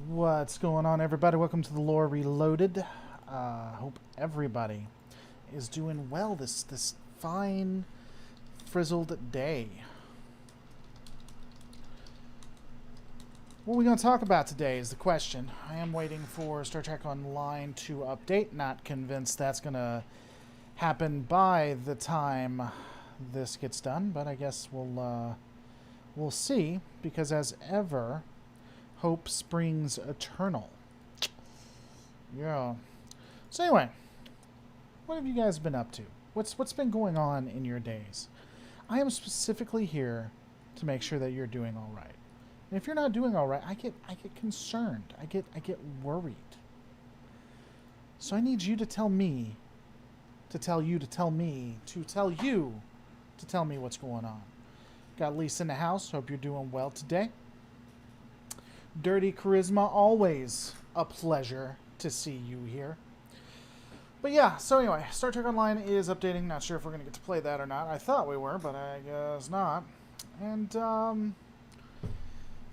What's going on, everybody? Welcome to the Lore Reloaded. Hope everybody is doing well this fine, frizzled day. What are we going to talk about today is the question. I am waiting for Star Trek Online to update. Not convinced that's going to happen by the time this gets done, but I guess we'll see, because as ever, hope springs eternal. Yeah. So anyway, what have you guys been up to? What's been going on in your days? I am specifically here to make sure that you're doing all right. And if you're not doing all right, I get concerned. I get worried. So I need you to tell me, to tell you to tell me, to tell you to tell me what's going on. Got Lisa in the house. Hope you're doing well today. Dirty Charisma, always a pleasure to see you here. But yeah, so anyway, Star Trek Online is updating. Not sure if we're going to get to play that or not. I thought we were, but I guess not. And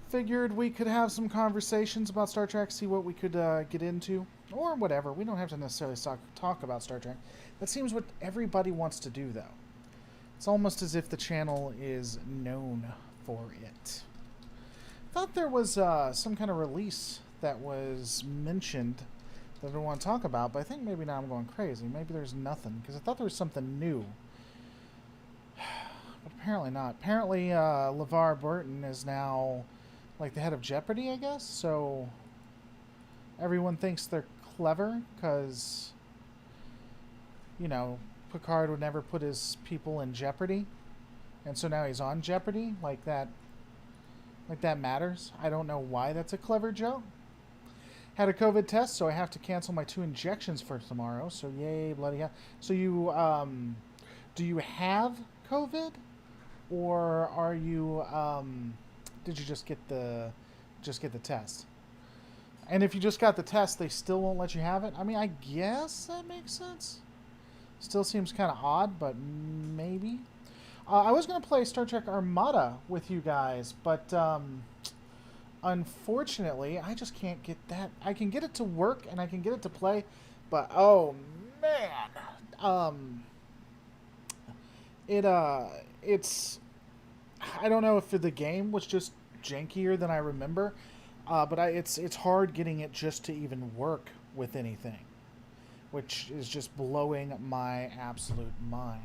figured we could have some conversations about Star Trek, see what we could get into, or whatever. We don't have to necessarily talk about Star Trek. That seems what everybody wants to do, though. It's almost as if the channel is known for it. Thought there was some kind of release that was mentioned that I want to talk about, but I think maybe now I'm going crazy. Maybe there's nothing, because I thought there was something new. But apparently not. Apparently LeVar Burton is now like the head of Jeopardy, I guess, so everyone thinks they're clever because, you know, Picard would never put his people in jeopardy, and so now he's on Jeopardy. Like that matters. I don't know why that's a clever joke. Had a COVID test, so I have to cancel my 2 injections for tomorrow. So yay, bloody hell. So you, do you have COVID, or are you, did you just get the test? And if you just got the test, they still won't let you have it? I mean, I guess that makes sense. Still seems kind of odd, but maybe. I was going to play Star Trek Armada with you guys, but unfortunately, I just can't get that. I can get it to work and I can get it to play, but oh man, it's, I don't know if the game was just jankier than I remember, but it's hard getting it just to even work with anything, which is just blowing my absolute mind.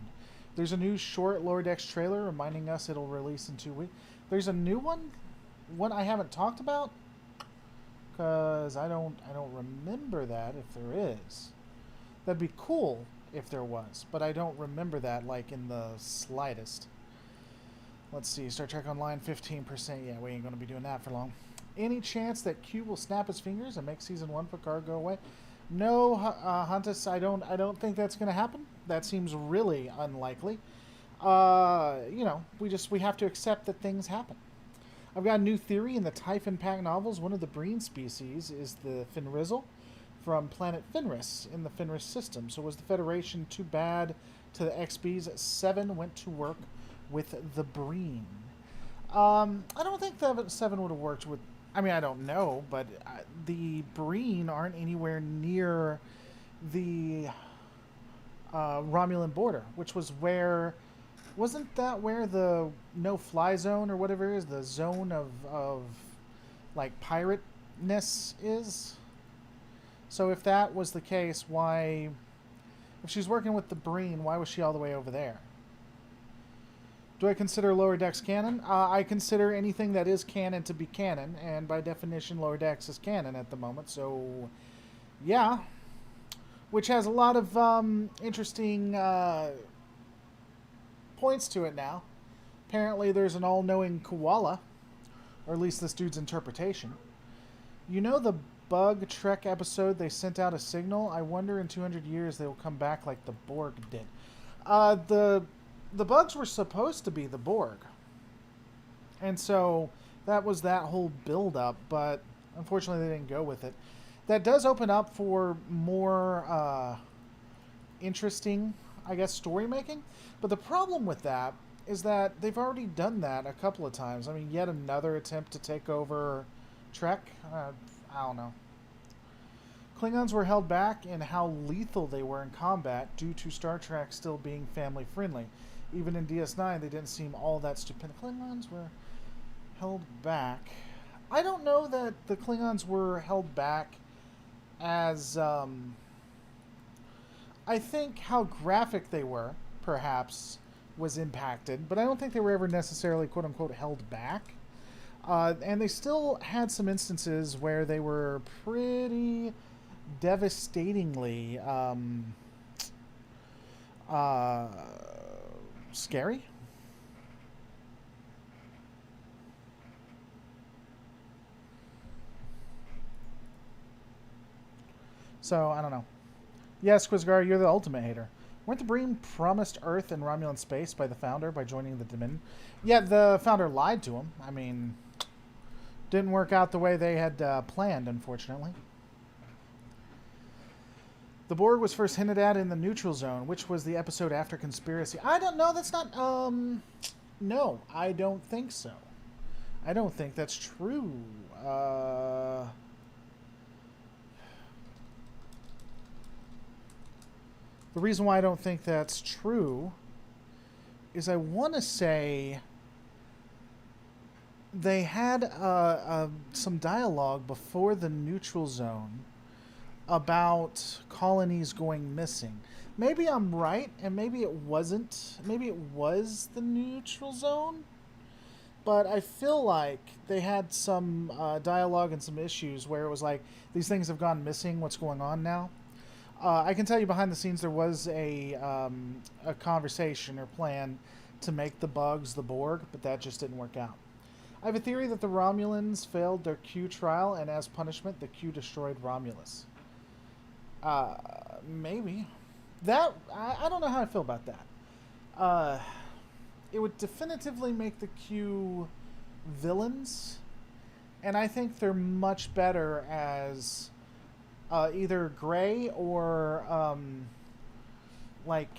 There's a new short Lower Decks trailer reminding us it'll release in 2 weeks. There's a new one I haven't talked about, because I don't remember that if there is. That'd be cool if there was, but I don't remember that like in the slightest. Let's see, Star Trek Online 15%. Yeah, we ain't gonna be doing that for long. Any chance that Q will snap his fingers and make season 1 Picard go away? No, Huntus, I don't think that's going to happen. That seems really unlikely. You know, we have to accept that things happen. I've got a new theory in the Typhon Pack novels. One of the Breen species is the Fenrizel from planet Fenris in the Fenris system. So was the Federation too bad to the XBs? 7 went to work with the Breen. I don't think that 7 would have worked with... I mean, I don't know, but the Breen aren't anywhere near the Romulan border, which was where... Wasn't that where the no-fly zone or whatever it is, the zone of like, pirateness is? So if that was the case, why... If she's working with the Breen, why was she all the way over there? Do I consider Lower Decks canon? I consider anything that is canon to be canon, and by definition, Lower Decks is canon at the moment, so yeah. Which has a lot of interesting points to it now. Apparently there's an all-knowing koala, or at least this dude's interpretation. You know the Bug Trek episode, they sent out a signal? I wonder in 200 years they will come back like the Borg did. The bugs were supposed to be the Borg. And so that was that whole build-up, but unfortunately they didn't go with it. That does open up for more interesting, I guess, story making. But the problem with that is that they've already done that a couple of times. I mean, yet another attempt to take over Trek. I don't know. Klingons were held back in how lethal they were in combat due to Star Trek still being family friendly. Even in DS9, they didn't seem all that stupid. Klingons were held back. I don't know that the Klingons were held back as. I think how graphic they were, perhaps, was impacted, but I don't think they were ever necessarily quote unquote held back. And they still had some instances where they were pretty devastatingly scary. So, I don't know. Yes, Quizgar, you're the ultimate hater. Weren't the Bream promised Earth and Romulan space by the Founder by joining the Dominion? Yeah, the Founder lied to him. I mean, didn't work out the way they had planned, unfortunately. The Borg was first hinted at in the Neutral Zone, which was the episode after Conspiracy. I don't know. That's not... No, I don't think so. I don't think that's true. The reason why I don't think that's true is I want to say they had some dialogue before the Neutral Zone about colonies going missing. Maybe I'm right, and maybe it wasn't. Maybe it was the Neutral Zone. But I feel like they had some dialogue and some issues where it was like, these things have gone missing, what's going on now? I can tell you behind the scenes there was a conversation or plan to make the bugs the Borg, but that just didn't work out. I have a theory that the Romulans failed their Q trial, and as punishment, the Q destroyed Romulus. Maybe. That, I don't know how I feel about that. It would definitively make the Q villains, and I think they're much better as either gray or like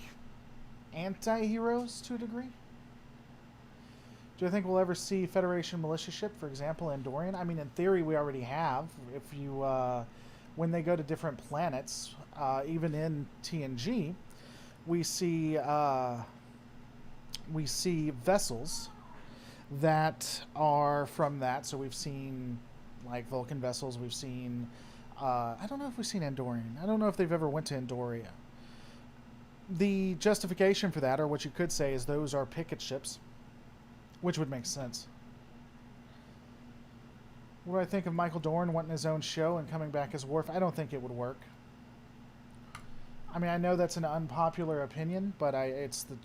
anti-heroes to a degree. Do I think we'll ever see Federation militia ship, for example, Andorian? I mean, in theory, we already have. If you, when they go to different planets, even in TNG, we see vessels that are from that. So we've seen like Vulcan vessels. We've seen. I don't know if we've seen Andorian. I don't know if they've ever went to Andoria. The justification for that, or what you could say, is those are picket ships, which would make sense. What do I think of Michael Dorn wanting his own show and coming back as Worf? I don't think it would work. I mean, I know that's an unpopular opinion, but it's the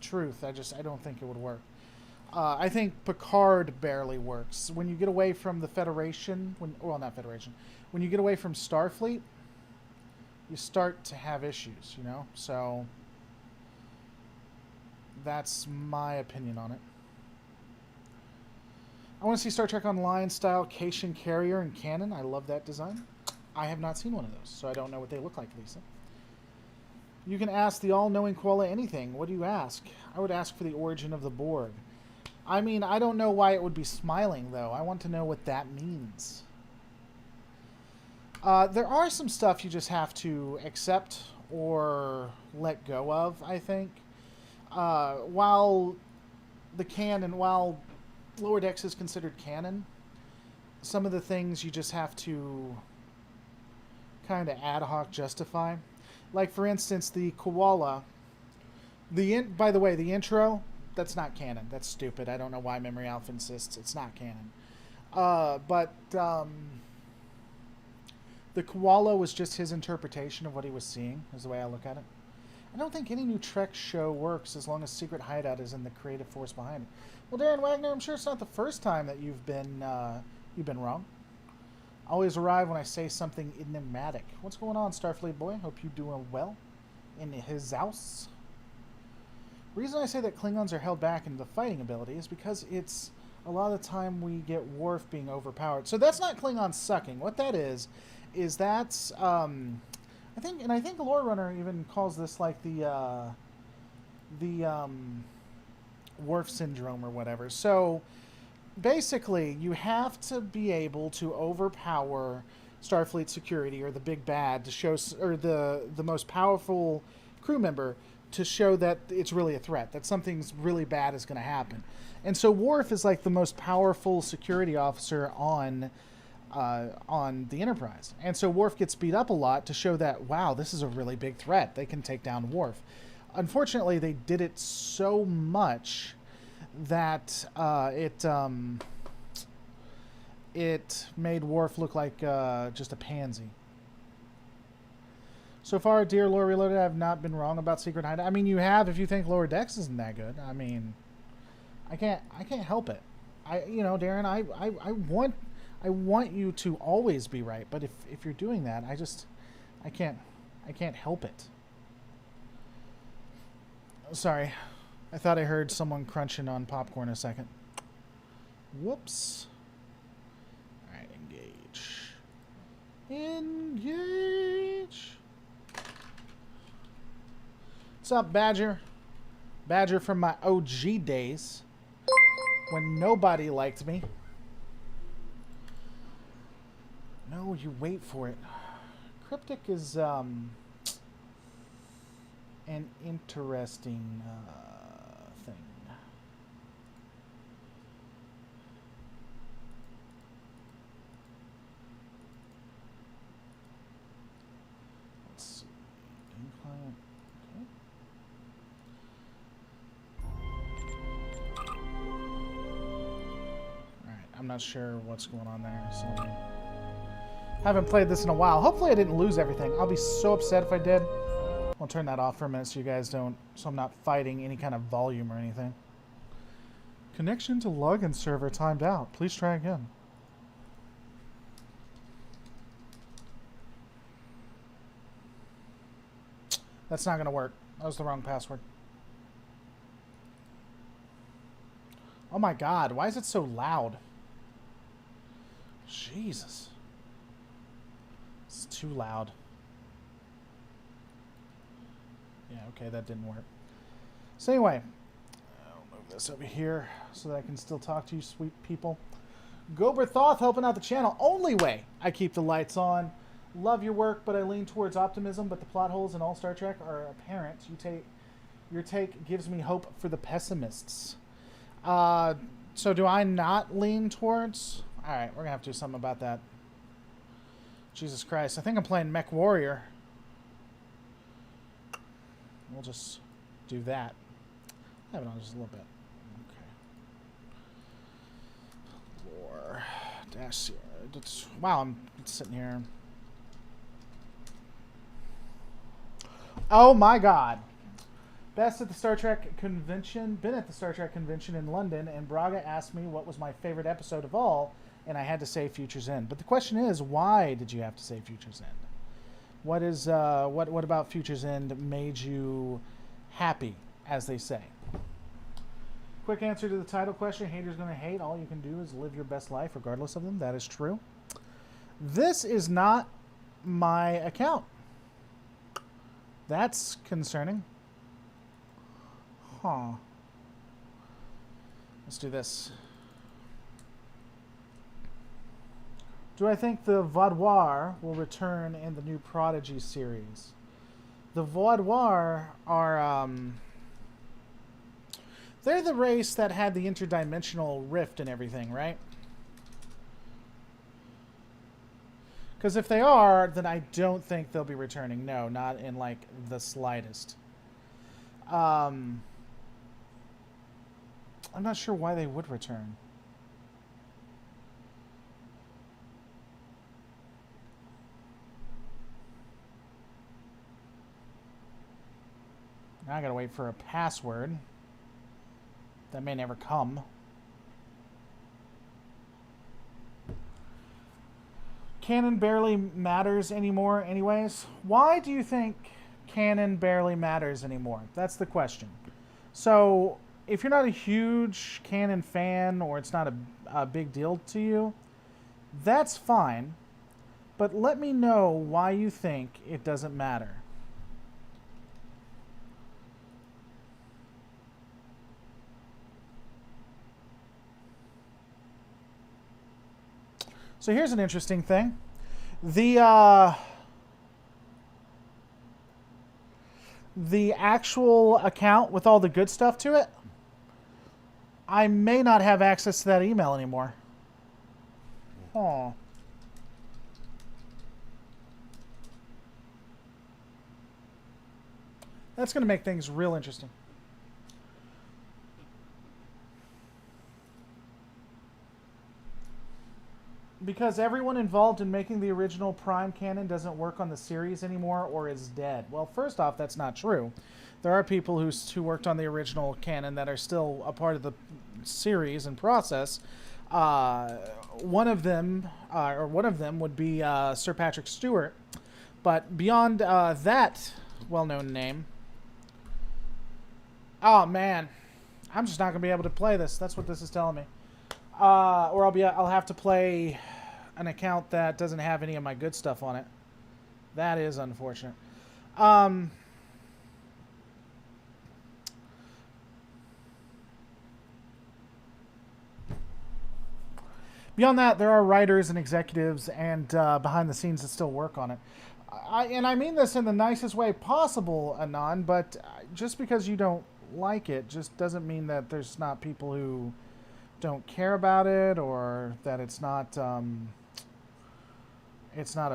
truth. I don't think it would work. I think Picard barely works. When you get away from the Federation, not Federation, when you get away from Starfleet, you start to have issues, you know? So, that's my opinion on it. I want to see Star Trek Online style Cation carrier and cannon. I love that design. I have not seen one of those, so I don't know what they look like, Lisa. You can ask the all-knowing koala anything. What do you ask? I would ask for the origin of the Borg. I mean, I don't know why it would be smiling, though. I want to know what that means. There are some stuff you just have to accept or let go of, I think. While Lower Decks is considered canon, some of the things you just have to kind of ad hoc justify. Like, for instance, the koala. By the way, the intro, that's not canon. That's stupid. I don't know why Memory Alpha insists it's not canon. But the koala was just his interpretation of what he was seeing, is the way I look at it. I don't think any new Trek show works as long as Secret Hideout is in the creative force behind it. Well, Darren Wagner, I'm sure it's not the first time that you've been wrong. Always arrive when I say something enigmatic. What's going on, Starfleet boy? Hope you're doing well in his house. The reason I say that Klingons are held back in the fighting ability is because it's a lot of the time we get Worf being overpowered. So that's not Klingon sucking. What that is that's I think Lore Runner even calls this like the Worf syndrome or whatever. So basically, you have to be able to overpower Starfleet security or the big bad to show, or the most powerful crew member to show that it's really a threat, that something's really bad is going to happen. And so Worf is like the most powerful security officer on the Enterprise. And so Worf gets beat up a lot to show that, wow, this is a really big threat. They can take down Worf. Unfortunately, they did it so much that it made Worf look like just a pansy. So far, dear Lore Reloaded, I have not been wrong about Secret Hideout. I mean, you have if you think Lower Decks isn't that good. I mean, I can't help it. Darren, I want you to always be right, but if you're doing that, I can't help it. Sorry. I thought I heard someone crunching on popcorn a second. Whoops. All right, engage. Engage. What's up, Badger? Badger from my OG days when nobody liked me. No, you wait for it. Cryptic is an interesting thing. Let's see. Game client. Okay. Alright, I'm not sure what's going on there, so haven't played this in a while. Hopefully I didn't lose everything. I'll be so upset if I did. I'll turn that off for a minute so you guys don't, so I'm not fighting any kind of volume or anything. Connection to login server timed out. Please try again. That's not going to work. That was the wrong password. Oh my god, why is it so loud? Jesus. It's too loud. Yeah, okay, that didn't work. So anyway, I'll move this over here so that I can still talk to you sweet people. Goberthoth helping out the channel. Only way I keep the lights on. Love your work, but I lean towards optimism, but the plot holes in all Star Trek are apparent. Your take gives me hope for the pessimists. So do I not lean towards? Alright, we're going to have to do something about that. Jesus Christ. I think I'm playing Mech Warrior. We'll just do that. Have it on just a little bit. Okay. Lore. Dash. Wow, I'm sitting here. Oh my god. Best at the Star Trek convention. Been at the Star Trek convention in London, and Braga asked me what was my favorite episode of all, and I had to say Future's End. But the question is, why did you have to say Future's End? What is what about Future's End made you happy, as they say? Quick answer to the title question: haters gonna hate. All you can do is live your best life, regardless of them. That is true. This is not my account. That's concerning. Huh. Let's do this. Do I think the Vaudoir will return in the new Prodigy series? The Vaudoir are, they're the race that had the interdimensional rift and everything, right? Because if they are, then I don't think they'll be returning. No, not in, like, the slightest. I'm not sure why they would return. Now I gotta wait for a password. That may never come. Canon barely matters anymore anyways. Why do you think canon barely matters anymore? That's the question. So, if you're not a huge canon fan, or it's not a big deal to you, that's fine. But let me know why you think it doesn't matter. So here's an interesting thing. The actual account with all the good stuff to it, I may not have access to that email anymore. Oh. That's going to make things real interesting. Because everyone involved in making the original Prime canon doesn't work on the series anymore or is dead. Well, first off, that's not true. There are people who worked on the original canon that are still a part of the series and process. One of them would be Sir Patrick Stewart. But beyond that well-known name... Oh, man. I'm just not going to be able to play this. That's what this is telling me. Or I'll have to play an account that doesn't have any of my good stuff on it. That is unfortunate. Beyond that, there are writers and executives and behind the scenes that still work on it. I mean this in the nicest way possible, Anon, but just because you don't like it just doesn't mean that there's not people who don't care about it or that it's not of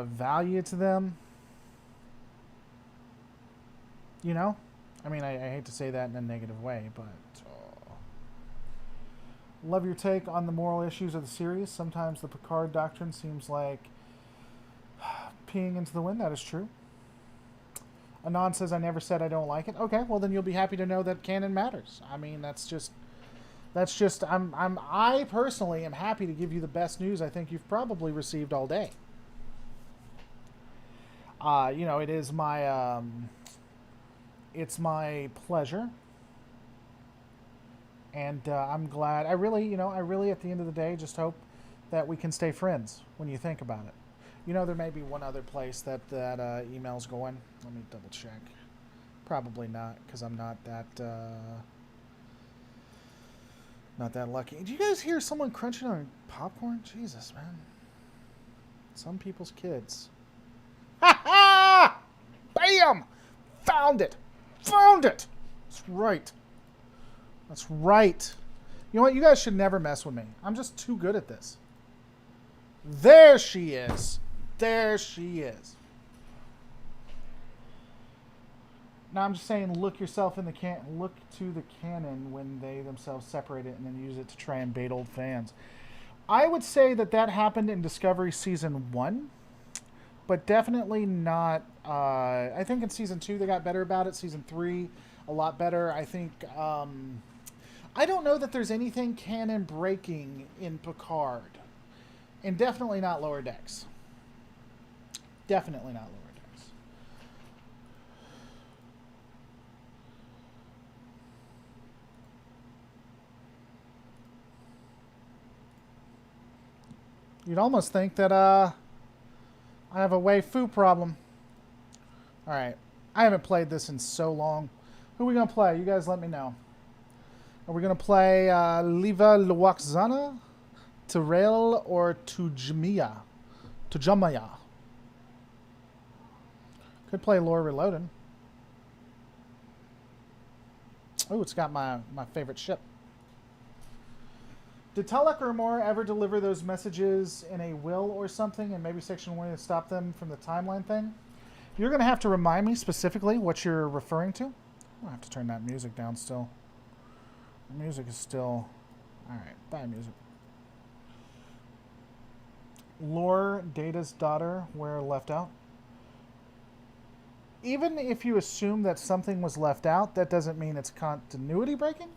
value to them. You know? I mean, I hate to say that in a negative way, but... Love your take on the moral issues of the series. Sometimes the Picard doctrine seems like peeing into the wind. That is true. Anon says, I never said I don't like it. Okay, well then you'll be happy to know that canon matters. I mean, I personally am happy to give you the best news I think you've probably received all day. It is my, it's my pleasure. And I'm glad. I really, at the end of the day, just hope that we can stay friends when you think about it. There may be one other place that email's going. Let me double check. Probably not, because I'm not that lucky. Did you guys hear someone crunching on popcorn? Jesus, man. Some people's kids. Ha ha! Bam! Found it! Found it! That's right. That's right. You know what? You guys should never mess with me. I'm just too good at this. There she is. There she is. Now I'm just saying, look to the canon when they themselves separate it and then use it to try and bait old fans. I would say that happened in Discovery Season 1, but definitely not... I think in Season 2 they got better about it. Season 3, a lot better. I think... I don't know that there's anything canon breaking in Picard. And definitely not Lower Decks. Definitely not Lower Decks. You'd almost think that I have a waifu problem. Alright. I haven't played this in so long. Who are we going to play? You guys let me know. Are we going to play Liva Luaxana, Tyrell, or Tujamia? Could play Lore Reloaded. Oh, it's got my favorite ship. Did Tulloch or Moore ever deliver those messages in a will or something, and maybe Section 1 to stop them from the timeline thing? You're going to have to remind me specifically what you're referring to. I'll have to turn that music down still. The music is still... Alright, bye music. Lore, Data's daughter, where left out. Even if you assume that something was left out, that doesn't mean it's continuity breaking.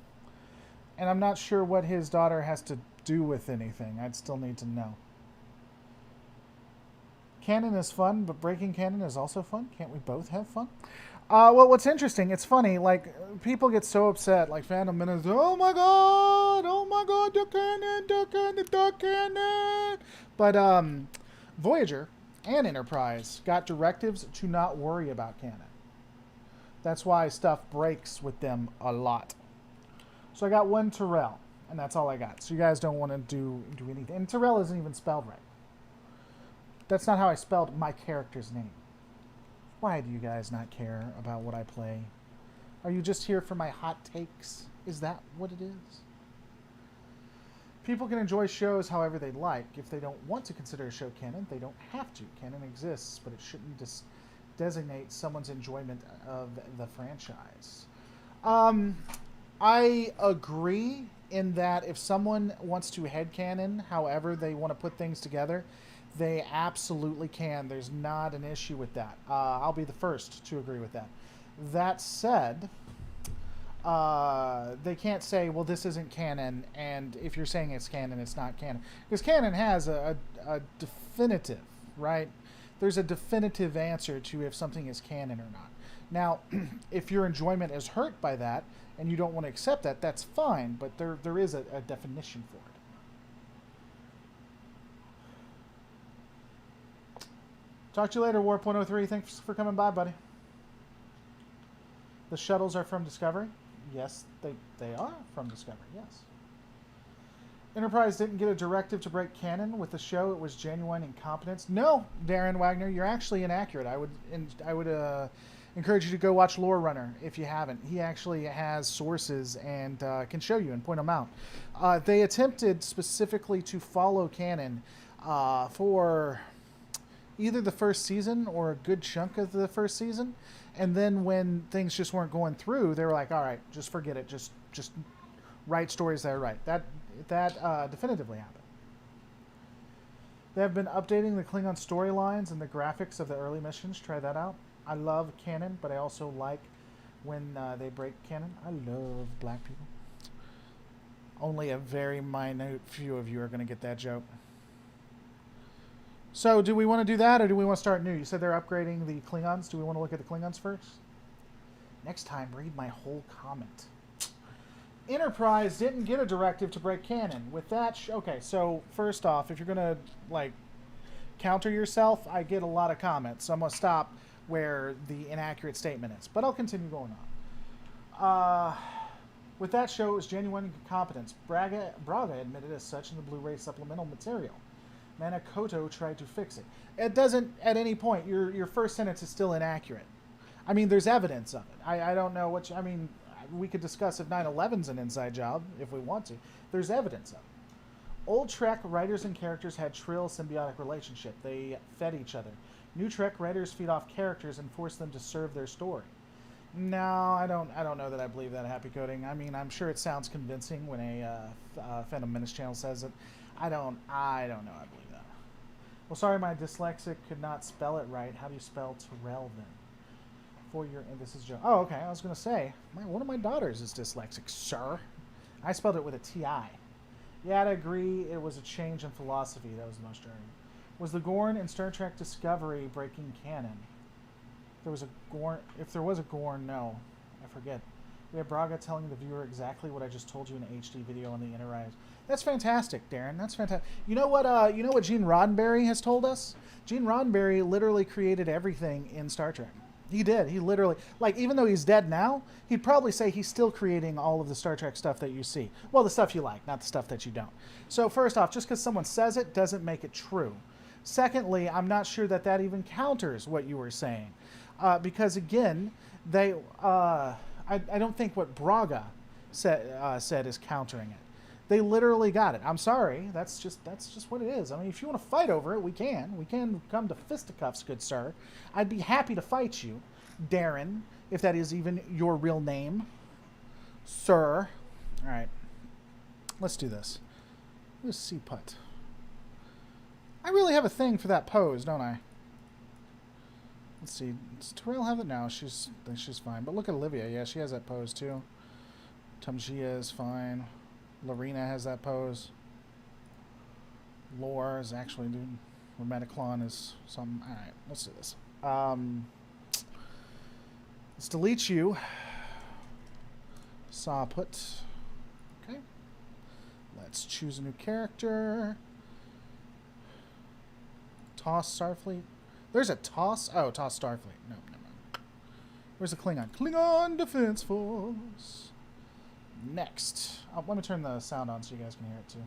And I'm not sure what his daughter has to do with anything. I'd still need to know. Canon is fun, but breaking canon is also fun. Can't we both have fun? Well, what's interesting, it's funny, like, people get so upset, like Phantom Menace, oh my god, the canon. But, Voyager and Enterprise got directives to not worry about canon. That's why stuff breaks with them a lot. So I got one Tyrell, and that's all I got. So you guys don't want to do anything. And Tyrell isn't even spelled right. That's not how I spelled my character's name. Why do you guys not care about what I play? Are you just here for my hot takes? Is that what it is? People can enjoy shows however they like. If they don't want to consider a show canon, they don't have to. Canon exists, but it shouldn't designate someone's enjoyment of the franchise. I agree in that if someone wants to headcanon however they want to put things together, they absolutely can. There's not an issue with that. I'll be the first to agree with that. That said, they can't say, well, this isn't canon, and if you're saying it's canon, it's not canon. Because canon has a definitive, right? There's a definitive answer to if something is canon or not. Now, if your enjoyment is hurt by that, and you don't want to accept that, that's fine, but there is a definition for it. Talk to you later, War.03. Thanks for coming by, buddy. The shuttles are from Discovery? Yes, they are from Discovery, yes. Enterprise didn't get a directive to break canon with the show. It was genuine incompetence. No, Darren Wagner, you're actually inaccurate. I would encourage you to go watch Lore Runner if you haven't. He actually has sources and can show you and point them out. They attempted specifically to follow canon for either the first season or a good chunk of the first season, and then when things just weren't going through, they were like, all right, just forget it, just write stories that are right. That definitively happened. They have been updating the Klingon storylines and the graphics of the early missions. Try that out. I love canon, but I also like when they break canon. I love black people. Only a very minute few of you are going to get that joke. So, do we want to do that, or do we want to start new? You said they're upgrading the Klingons. Do we want to look at the Klingons first? Next time, read my whole comment. Enterprise didn't get a directive to break canon. With that, okay, so first off, if you're going to, like, counter yourself, I get a lot of comments. So I'm going to stop where the inaccurate statement is. But I'll continue going on. With that show, it was genuine incompetence. Braga admitted as such in the Blu-ray supplemental material. Manakoto tried to fix it. It doesn't, at any point, your first sentence is still inaccurate. I mean, there's evidence of it. I don't know what, I mean, we could discuss if 9/11's an inside job, if we want to. There's evidence of it. Old Trek writers and characters had trill symbiotic relationship. They fed each other. New Trek writers feed off characters and force them to serve their story. No, I don't know that I believe that, Happy Coding. I mean, I'm sure it sounds convincing when a Phantom Menace channel says it. I don't know I believe that. Well, sorry, my dyslexic could not spell it right. How do you spell Terrell then? And this is Joe. Oh, okay. I was going to say, one of my daughters is dyslexic, sir. I spelled it with a T-I. Yeah, I'd agree it was a change in philosophy. That was the most jarring. Was the Gorn in Star Trek Discovery breaking canon? If there was a Gorn, no. I forget. We have Braga telling the viewer exactly what I just told you in an HD video on the Enterprise. That's fantastic, Darren. That's fantastic. You know what Gene Roddenberry has told us? Gene Roddenberry literally created everything in Star Trek. He did. He literally, like, even though he's dead now, he'd probably say he's still creating all of the Star Trek stuff that you see. Well, the stuff you like, not the stuff that you don't. So first off, just because someone says it doesn't make it true. Secondly, I'm not sure that even counters what you were saying. Because again, I don't think what Braga said is countering it. They literally got it. I'm sorry. That's just what it is. I mean, if you want to fight over it, we can. We can come to fisticuffs, good sir. I'd be happy to fight you, Darren, if that is even your real name, sir. All right. Let's do this. Who's C-Putt? I really have a thing for that pose, don't I? Let's see. Does Terrell have it? No, she's fine. But look at Olivia. Yeah, she has that pose too. Tamjia is fine. Lorena has that pose. Lore is actually, dude. Rometaclon is something. All right, let's do this. Let's delete you. Put. Okay. Let's choose a new character. Toss Starfleet. There's a Toss. Oh, Toss Starfleet. No, never mind. Where's the Klingon? Klingon Defense Force. Next. Let me turn the sound on so you guys can hear it too.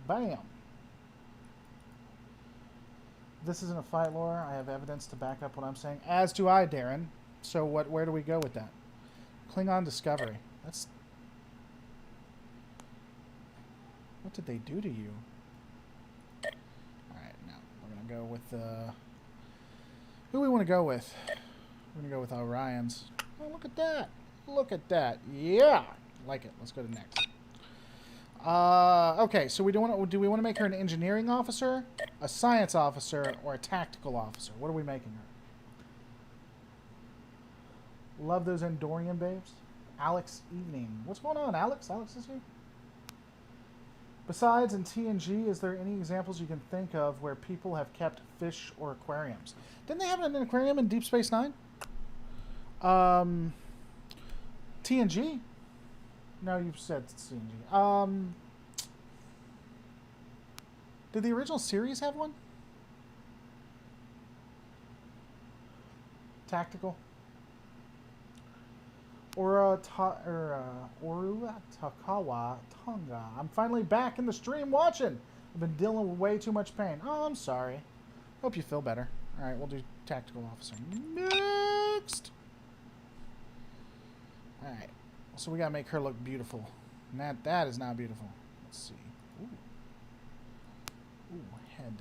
Bam. This isn't a fight lore. I have evidence to back up what I'm saying. As do I, Darren. So where do we go with that? Klingon discovery. That's... What did they do to you? Alright, now we're going to go with... Who do we want to go with? We're going to go with Orion's. Oh, look at that. Look at that. Yeah. Like it. Let's go to next. Okay, so do we want to make her an engineering officer, a science officer, or a tactical officer? What are we making her? Love those Endorian babes. Alex Evening. What's going on, Alex? Alex is here. Besides, in TNG, is there any examples you can think of where people have kept fish or aquariums? Didn't they have an aquarium in Deep Space Nine? TNG? No, you've said TNG. Did the original series have one? Tactical? Oru Takawa Tonga. I'm finally back in the stream watching. I've been dealing with way too much pain. Oh, I'm sorry. Hope you feel better. Alright, we'll do tactical officer. Next! Alright. So we gotta make her look beautiful. And that is not beautiful. Let's see. Ooh. Ooh, head.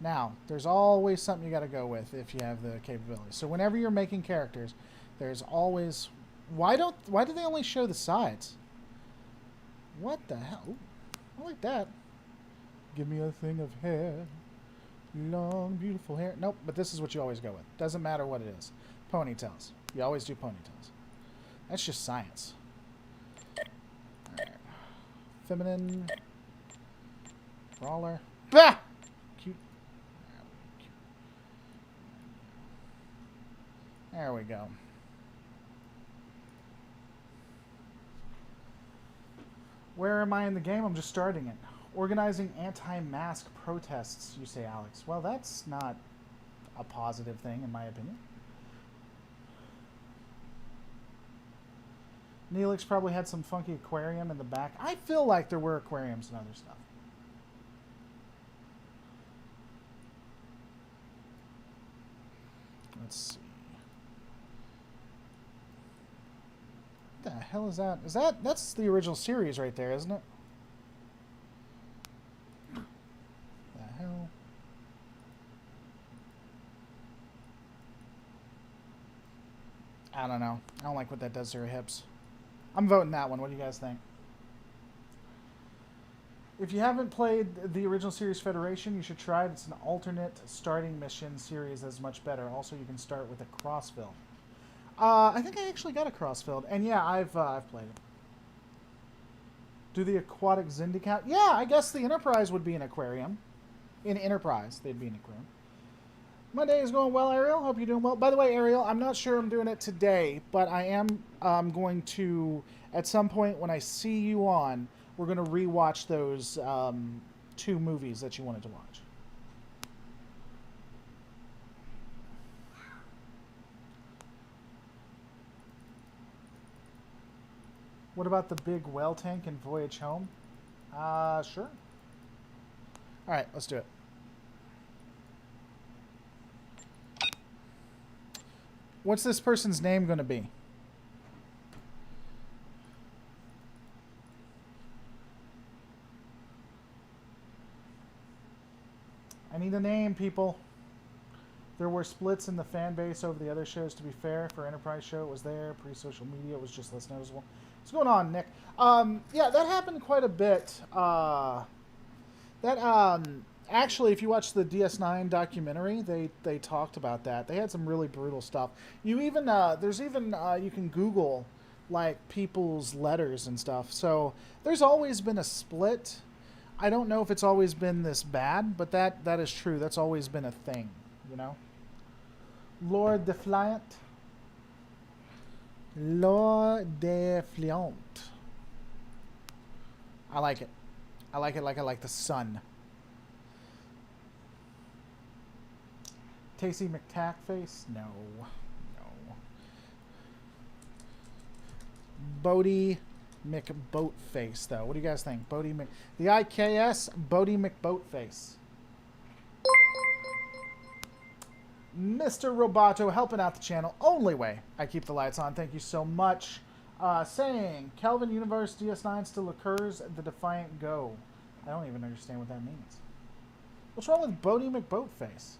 Now, there's always something you got to go with if you have the capability. So whenever you're making characters, there's always... Why do they only show the sides? What the hell? Ooh, I like that. Give me a thing of hair. Long, beautiful hair. Nope, but this is what you always go with. Doesn't matter what it is. Ponytails. You always do ponytails. That's just science. Alright. Feminine. Brawler. Bah! Cute. There we go. Where am I in the game? I'm just starting it. Organizing anti-mask protests, you say, Alex. Well, that's not a positive thing, in my opinion. Neelix probably had some funky aquarium in the back. I feel like there were aquariums and other stuff. Let's see. What the hell is that? That's the original series right there, isn't it? The hell? I don't know. I don't like what that does to her hips. I'm voting that one. What do you guys think? If you haven't played the original series Federation, you should try it. It's an alternate starting mission series that's much better. Also, you can start with a crossfield. I think I actually got a crossfield. And yeah, I've played it. Do the aquatic Xindi count? Yeah, I guess the Enterprise would be an aquarium. In Enterprise, they'd be an aquarium. My day is going well, Ariel. Hope you're doing well. By the way, Ariel, I'm not sure I'm doing it today, but I am going to, at some point when I see you on, we're going to rewatch those 2 movies that you wanted to watch. What about the big well tank and Voyage Home? Sure. All right, let's do it. What's this person's name going to be? I need a name, people. There were splits in the fan base over the other shows, to be fair. For Enterprise show, it was there. Pre-social media, it was just less noticeable. What's going on, Nick? Yeah, that happened quite a bit. Actually, if you watch the DS9 documentary, they talked about that. They had some really brutal stuff. You even you can Google like people's letters and stuff. So there's always been a split. I don't know if it's always been this bad, but that is true. That's always been a thing, you know. Lord Defiant. Lord Defiant. I like it. I like it like I like the sun. Tasty McTackface? No. No. Bodie McBoatface, though. What do you guys think? The IKS Bodie McBoatface. Mr. Roboto helping out the channel. Only way I keep the lights on. Thank you so much. Saying, Kelvin Universe DS9 still occurs. The Defiant Go. I don't even understand what that means. What's wrong with Bodie McBoatface?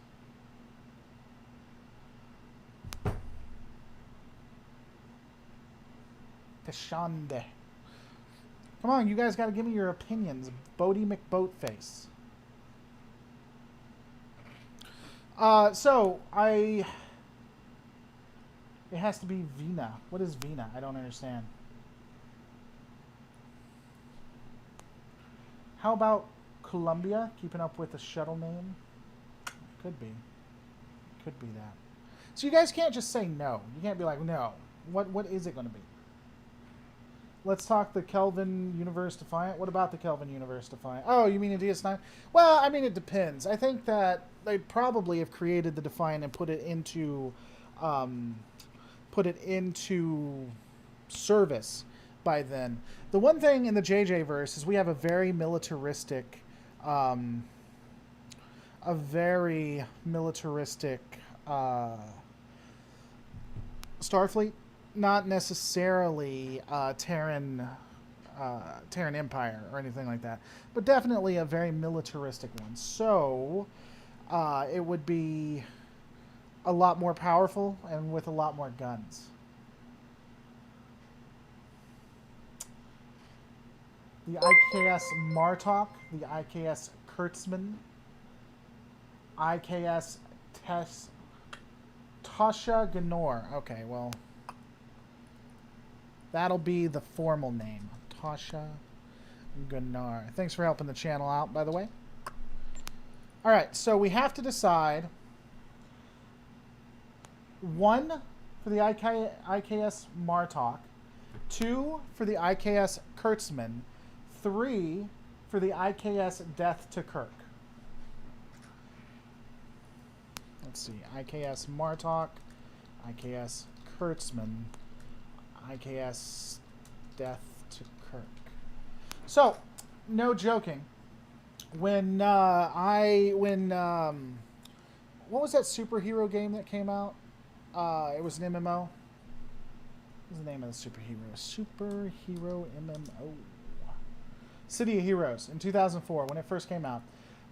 Tashande. Come on, you guys got to give me your opinions. Bodie McBoatface. It has to be Vina. What is Vina? I don't understand. How about Columbia? Keeping up with the shuttle name? Could be. Could be that. So you guys can't just say no. You can't be like, no. What is it going to be? Let's talk the Kelvin Universe Defiant. What about the Kelvin Universe Defiant? Oh, you mean a DS9? Well, I mean, it depends. I think that they probably have created the Defiant and put it into service by then. The one thing in the JJ verse is we have a very militaristic, Starfleet. Not necessarily Terran Empire or anything like that, but definitely a very militaristic one. So it would be a lot more powerful and with a lot more guns. The IKS Martok, the IKS Kurtzman, IKS Tasha Ganor. Okay, well, that'll be the formal name. Tasha Ganor. Thanks for helping the channel out, by the way. All right, so we have to decide 1 for the IKS Martok, 2 for the IKS Kurtzman, 3 for the IKS Death to Kirk. Let's see, IKS Martok, IKS Kurtzman, IKS Death to Kirk. So, no joking. When what was that superhero game that came out? It was an MMO. What was the name of the superhero? Superhero MMO. City of Heroes in 2004 when it first came out.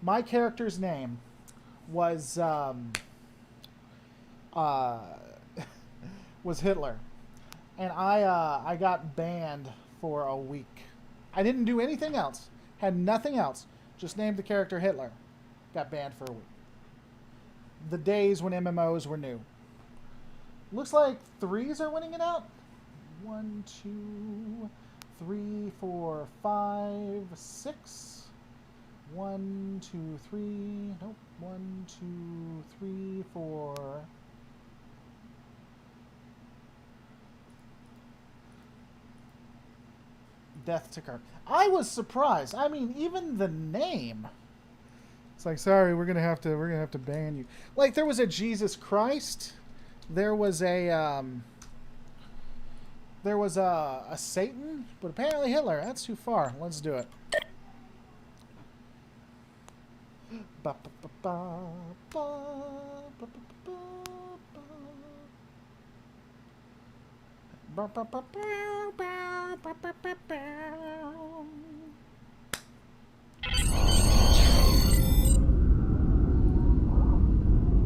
My character's name was was Hitler. And I got banned for a week. I didn't do anything else. Had nothing else. Just named the character Hitler. Got banned for a week. The days when MMOs were new. Looks like 3s are winning it out. 1, 2, 3, 4, 5, 6. 1, 2, 3. Nope. 1, 2, 3, 4. Death to Kirk. I was surprised. I mean, even the name. It's like, sorry, we're gonna have to ban you. Like, there was a Jesus Christ. There was a Satan, but apparently Hitler. That's too far. Let's do it. Ba, ba, ba, ba, ba, ba, ba, ba, ba, ba, ba, ba, ba, ba, ba.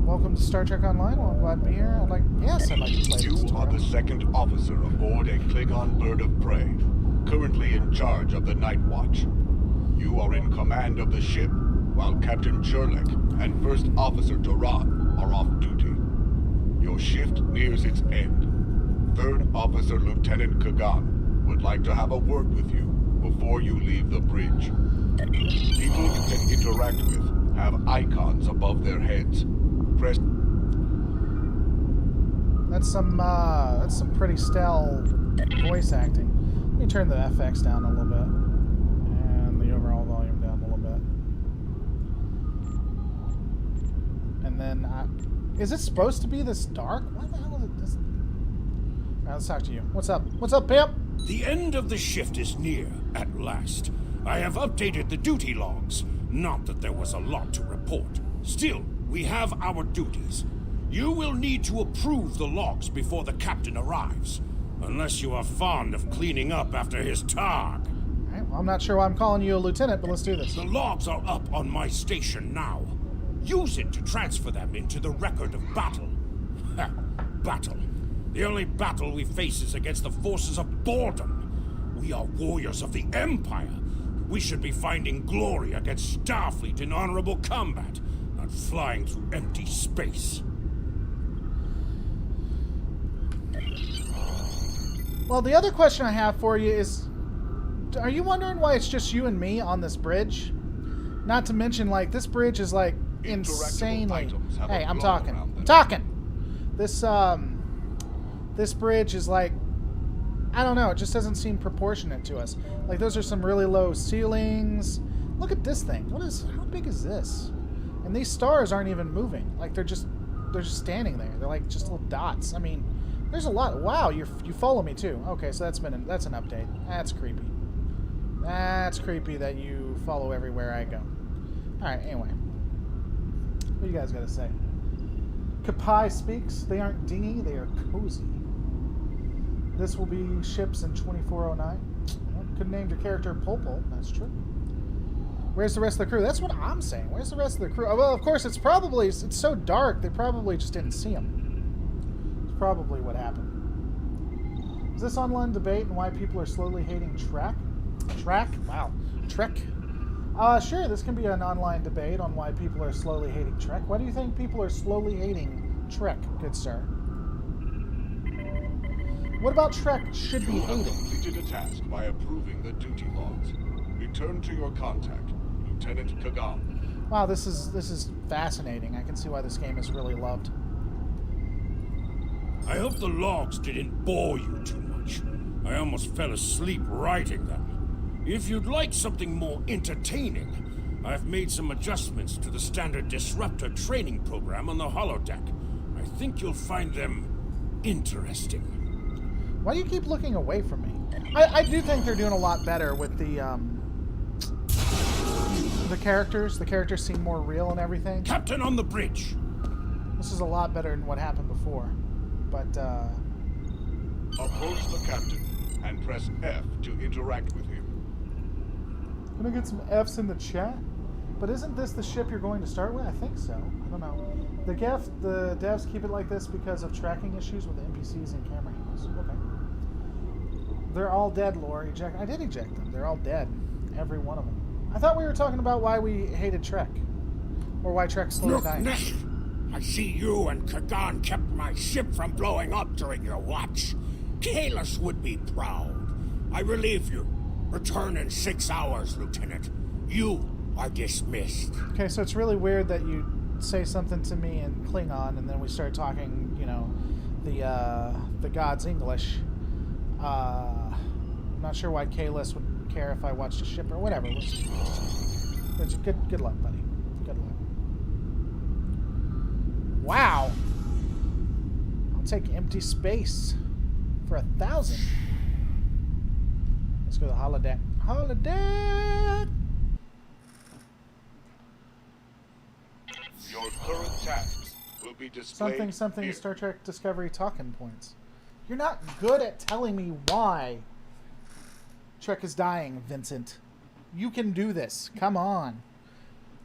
Welcome to Star Trek Online. Well, I'm glad to be here. I'd like to play this You are tutorial. the second officer aboard a Klingon bird of prey, currently in charge of the Night Watch. You are in command of the ship, while Captain Cherlik and First Officer Duran are off duty. Your shift nears its end. Third Officer Lieutenant Kagan would like to have a word with you before you leave the bridge. People you can interact with have icons above their heads. Press. That's some pretty stale voice acting. Let me turn the FX down a little bit, and the overall volume down a little bit. And then, is it supposed to be this dark? Why the hell is it this? Alright, let's talk to you. What's up? What's up, pimp? The end of the shift is near, at last. I have updated the duty logs. Not that there was a lot to report. Still, we have our duties. You will need to approve the logs before the captain arrives. Unless you are fond of cleaning up after his targ. Alright, well, I'm not sure why I'm calling you a lieutenant, but let's do this. The logs are up on my station now. Use it to transfer them into the record of battle. Ha! Battle. The only battle we face is against the forces of boredom. We are warriors of the Empire. We should be finding glory against Starfleet in honorable combat, not flying through empty space. Well, the other question I have for you is, are you wondering why it's just you and me on this bridge? Not to mention, like, this bridge is, like, insanely... Hey, I'm talking. I'm talking! This bridge is, like, I don't know, it just doesn't seem proportionate to us. Like, those are some really low ceilings. Look at this thing. How big is this? And these stars aren't even moving. Like, they're just standing there. They're like just little dots. I mean, there's a lot. Wow, you follow me too. Okay, so that's an update. That's creepy. That's creepy that you follow everywhere I go. Alright, anyway. What do you guys got to say? Pkwy speaks. They aren't dingy, they are cozy. This will be ships in 2409. Well, could have named your character Popol. That's true. Where's the rest of the crew? That's what I'm saying. Where's the rest of the crew? Oh, well, of course, it's so dark, they probably just didn't see him. It's probably what happened. Is this online debate and why people are slowly hating Trek? Trek? Wow. Trek? Sure, this can be an online debate on why people are slowly hating Trek. Why do you think people are slowly hating Trek, good sir? What about Trek should be hated? You have completed a task by approving the duty logs. Return to your contact, Lieutenant Kagan. Wow, this is fascinating. I can see why this game is really loved. I hope the logs didn't bore you too much. I almost fell asleep writing them. If you'd like something more entertaining, I've made some adjustments to the standard disruptor training program on the holodeck. I think you'll find them interesting. Why do you keep looking away from me? I do think they're doing a lot better with the characters. The characters seem more real and everything. Captain on the bridge! This is a lot better than what happened before. But, Approach the captain and press F to interact with him. Can I get some Fs in the chat? But isn't this the ship you're going to start with? I think so. I don't know. The devs keep it like this because of tracking issues with NPCs and camera angles. Okay. They're all dead, Lore. I did eject them. They're all dead. Every one of them. I thought we were talking about why we hated Trek. Or why Trek slowly died. I see you and Kagan kept my ship from blowing up during your watch. Kalis would be proud. I relieve you. Return in 6 hours, Lieutenant. You are dismissed. Okay, so it's really weird that you say something to me in Klingon and then we start talking, you know, the god's English. I'm not sure why Kalis would care if I watched a ship or whatever. Good luck, buddy. Good luck. Wow. I'll take empty space for 1,000. Let's go to the holodeck. Holodeck! Your current tasks will be displayed Something here. Star Trek Discovery talking points. You're not good at telling me why Trek is dying, Vincent. You can do this. Come on.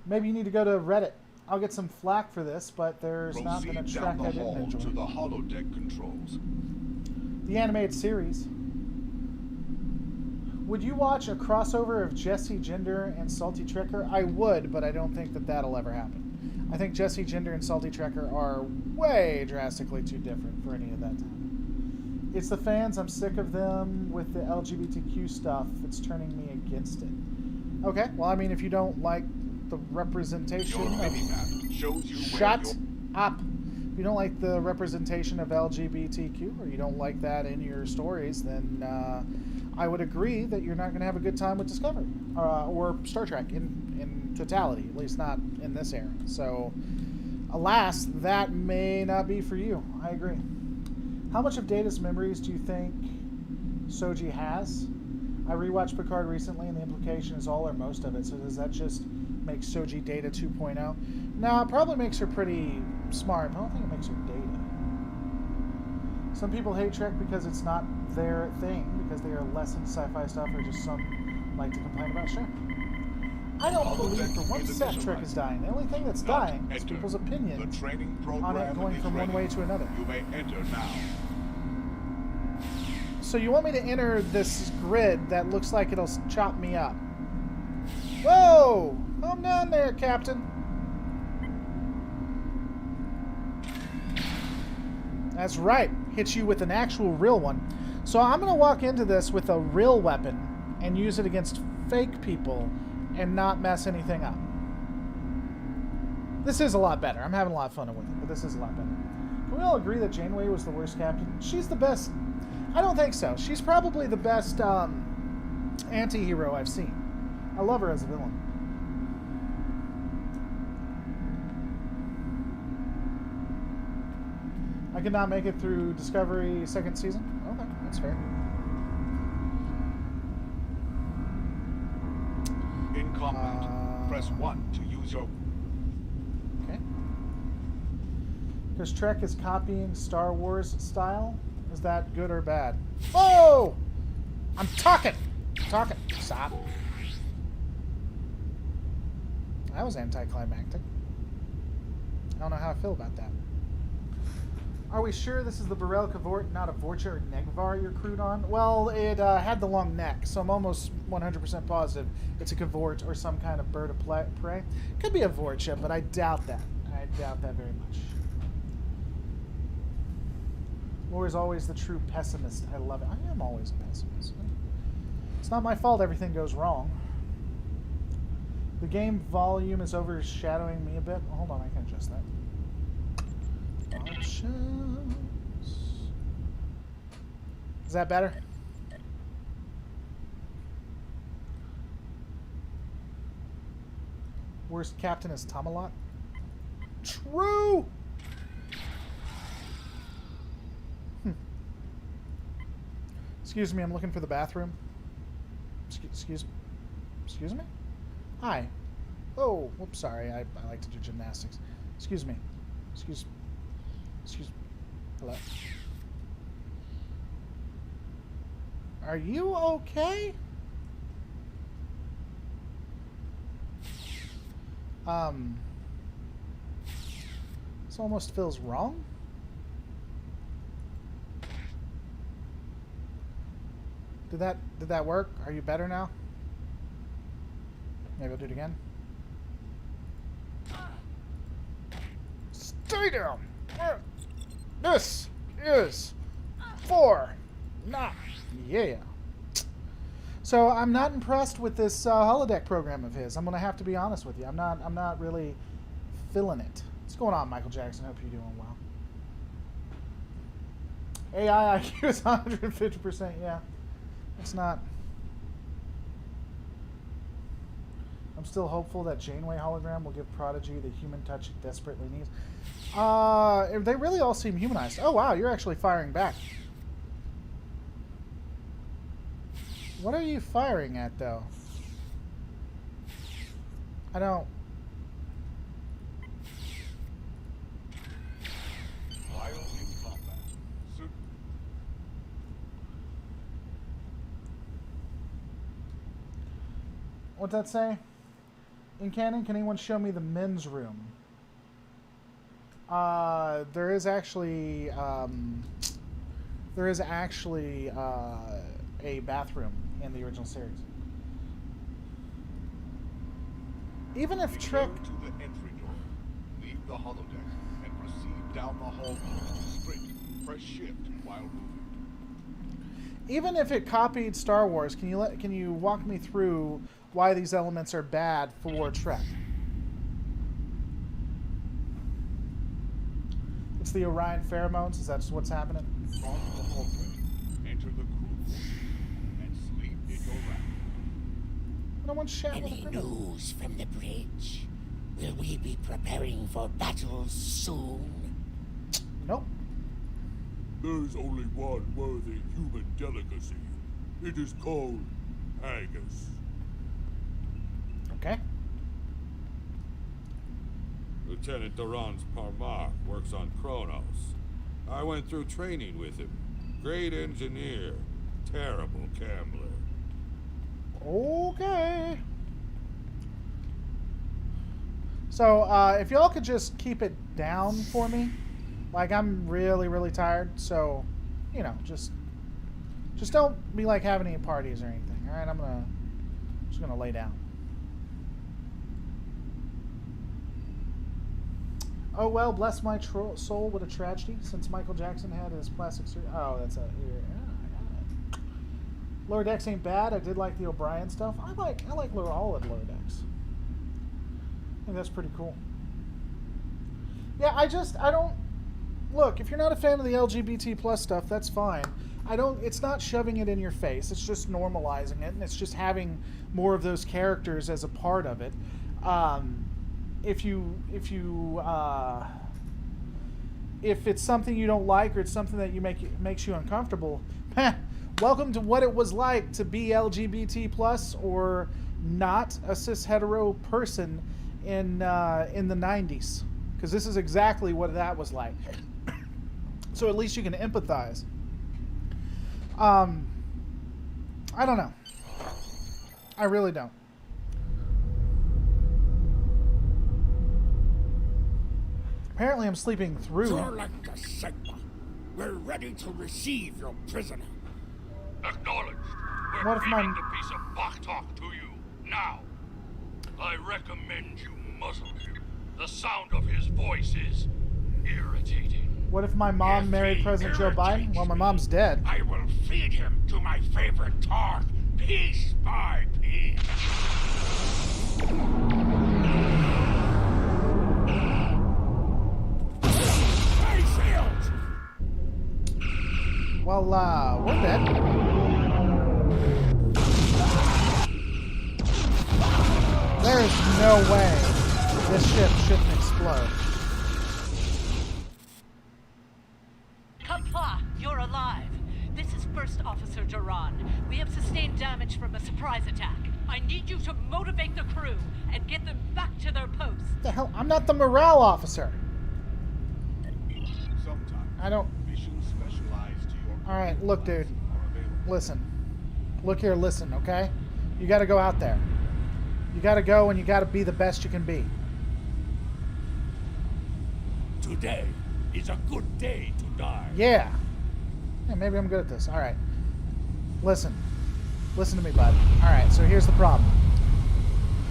Maybe you need to go to Reddit. I'll get some flack for this, but there's not been a Proceed track down the I didn't hall enjoy. to the holodeck controls. The animated series. Would you watch a crossover of Jesse Gender and Salty Trekker? I would, but I don't think that that'll ever happen. I think Jesse Gender and Salty Trekker are way drastically too different for any of that time. It's the fans. I'm sick of them with the LGBTQ stuff. It's turning me against it. Okay, well, I mean, if you don't like the representation Your of... minimap shows you Shut where up. If you don't like the representation of LGBTQ, or you don't like that in your stories, then I would agree that you're not going to have a good time with Discovery or Star Trek in totality, at least not in this era. So, alas, that may not be for you. I agree. How much of Data's memories do you think Soji has. I rewatched Picard recently, and the implication is all or most of it. So does that just make Soji Data 2.0? No, it probably makes her pretty smart, but I don't think it makes her Data. Some people hate Trek because it's not their thing, because they are less into sci-fi stuff, or just some like to complain about. Sure. I don't believe for one sec Trek is dying. The only thing that's dying is people's opinions on it going from one way to another. You may enter now. So you want me to enter this grid that looks like it'll chop me up? Whoa! Calm down there, Captain. That's right. Hit you with an actual real one. So I'm going to walk into this with a real weapon and use it against fake people and not mess anything up. This is a lot better. I'm having a lot of fun with it, but this is a lot better. Can we all agree that Janeway was the worst captain? She's the best. I don't think so. She's probably the best anti-hero I've seen. I love her as a villain. I could not make it through Discovery second season. Okay, that's fair. In combat, press 1 to use your... Okay. Because Trek is copying Star Wars style. Is that good or bad? Oh! I'm talking! Stop. That was anticlimactic. I don't know how I feel about that. Are we sure this is the Burrell Cavort, not a Vorcha or Negvar you're crewed on? Well, it had the long neck, so I'm almost 100% positive it's a Cavort or some kind of bird of prey. Could be a Vorcha, but I doubt that. I doubt that very much. Laura's always the true pessimist. I love it. I am always a pessimist. It's not my fault everything goes wrong. The game volume is overshadowing me a bit. Hold on, I can adjust that. Options. Is that better? Worst captain is Tomalot. True! Excuse me, I'm looking for the bathroom. Excuse me? Hi. Oh, whoops, sorry. I like to do gymnastics. Excuse me. Excuse. Hello. Are you okay? This almost feels wrong. Did that work? Are you better now? Maybe I'll do it again. Stay down. This is for not. Yeah. So I'm not impressed with this holodeck program of his. I'm gonna have to be honest with you. I'm not really feeling it. What's going on, Michael Jackson? Hope you're doing well. AI IQ is 150%. Yeah, it's not. I'm still hopeful that Janeway hologram will give Prodigy the human touch it desperately needs. They really all seem humanized. Oh wow, you're actually firing back. What are you firing at, though? I don't... While in combat, What's that say? In canon, can anyone show me the men's room? There is actually a bathroom in the original series. Even if Trek... to the entry door, leave the holodeck, and proceed down the hallway straight. Press shift while moving. Even if it copied Star Wars, can you walk me through why these elements are bad for Trek? It's the Orion pheromones. Is that just what's happening? Cross the hallway, enter the crew quarters, and sleep in your raft. No one's shouting. Any news from the bridge? Will we be preparing for battle soon? Nope. There's only one worthy human delicacy. It is called Haggis. Okay. Lieutenant Duran's Parmar works on Kronos. I went through training with him. Great engineer, terrible gambler. Okay. So, if y'all could just keep it down for me. Like, I'm really, really tired. So, you know, just don't be like having any parties or anything. All right, I'm just gonna lay down. Oh well, bless my soul, what a tragedy. Since Michael Jackson had his plastic surgery. Oh, that's a here. Yeah, I got it. Lower Decks ain't bad. I did like the O'Brien stuff. I like all of Lower Decks. I think that's pretty cool. Yeah, I don't look. If you're not a fan of the LGBT plus stuff, that's fine. It's not shoving it in your face. It's just normalizing it, and it's just having more of those characters as a part of it. If it's something you don't like or it's something that makes you uncomfortable, welcome to what it was like to be LGBT plus or not a cis hetero person in the 90s, because this is exactly what that was like. So at least you can empathize. I don't know. I really don't. Apparently I'm sleeping through. We're ready to receive your prisoner. Acknowledged. We're What if bringing the piece of Bach talk to you now. I recommend you muzzle him. The sound of his voice is irritating. What if my mom married President Joe Biden? Well, my mom's dead. I will feed him to my favorite talk, piece by piece. My shield! Well, we're dead. There is no way this ship shouldn't explode. Pkwy, you're alive. This is First Officer Duran. We have sustained damage from a surprise attack. I need you to motivate the crew and get them back to their posts. The hell? I'm not the morale officer. Sometimes I don't. missions specialized to your. All right, look, dude. are available. Listen. Look here, listen, okay? You got to go out there. You got to go and you got to be the best you can be. Today is a good day to die. Yeah. Yeah, maybe I'm good at this. All right. Listen. Listen to me, bud. All right, so here's the problem.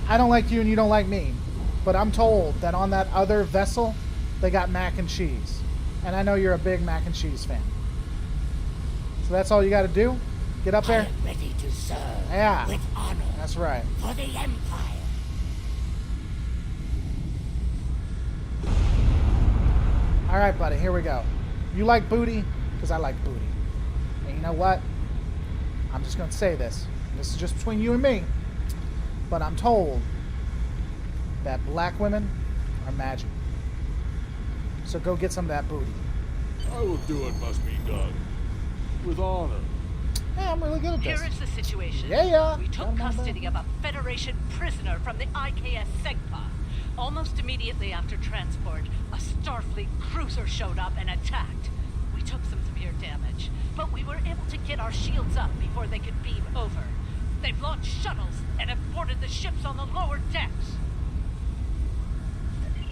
I don't like you and you don't like me, but I'm told that on that other vessel, they got mac and cheese. And I know you're a big mac and cheese fan. So that's all you got to do? Get up I there? am ready to serve Yeah. with honor That's right. for the Empire. All right, buddy, here we go. You like booty? Because I like booty. And you know what? I'm just going to say this. This is just between you and me. But I'm told that black women are magic. So go get some of that booty. I will do what must be done. With honor. Yeah, I'm really good at this. Here is the situation. Yeah. We took custody of a Federation prisoner from the IKS Pkwy. Almost immediately after transport, a Starfleet cruiser showed up and attacked. We took some severe damage, but we were able to get our shields up before they could beam over. They've launched shuttles and have boarded the ships on the lower decks.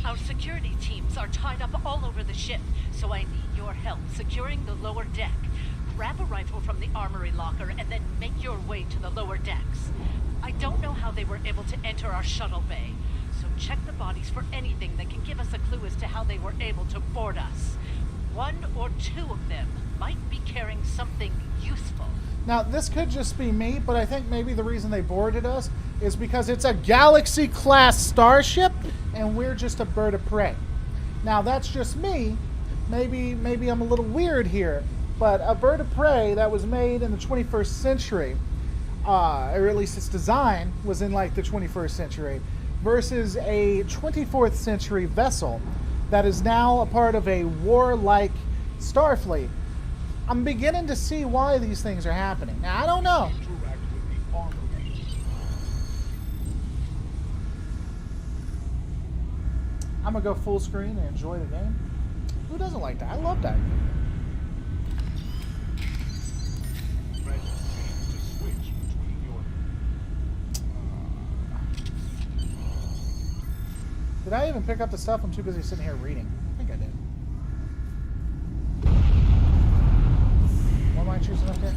Our security teams are tied up all over the ship, so I need your help securing the lower deck. Grab a rifle from the armory locker and then make your way to the lower decks. I don't know how they were able to enter our shuttle bay, so check the bodies for anything that can give us a clue as to how they were able to board us. One or two of them might be carrying something useful. Now, this could just be me, but I think maybe the reason they boarded us is because it's a Galaxy-class starship, and we're just a bird of prey. Now, that's just me. Maybe I'm a little weird here, but a bird of prey that was made in the 21st century, or at least its design was in like the 21st century, versus a 24th century vessel that is now a part of a warlike Starfleet. I'm beginning to see why these things are happening. Now, I don't know. Interact with the armory. I'm gonna go full screen and enjoy the game. Who doesn't like that? I love that. Press C to switch between your... Did I even pick up the stuff? I'm too busy sitting here reading. I think I did. What am I choosing up here?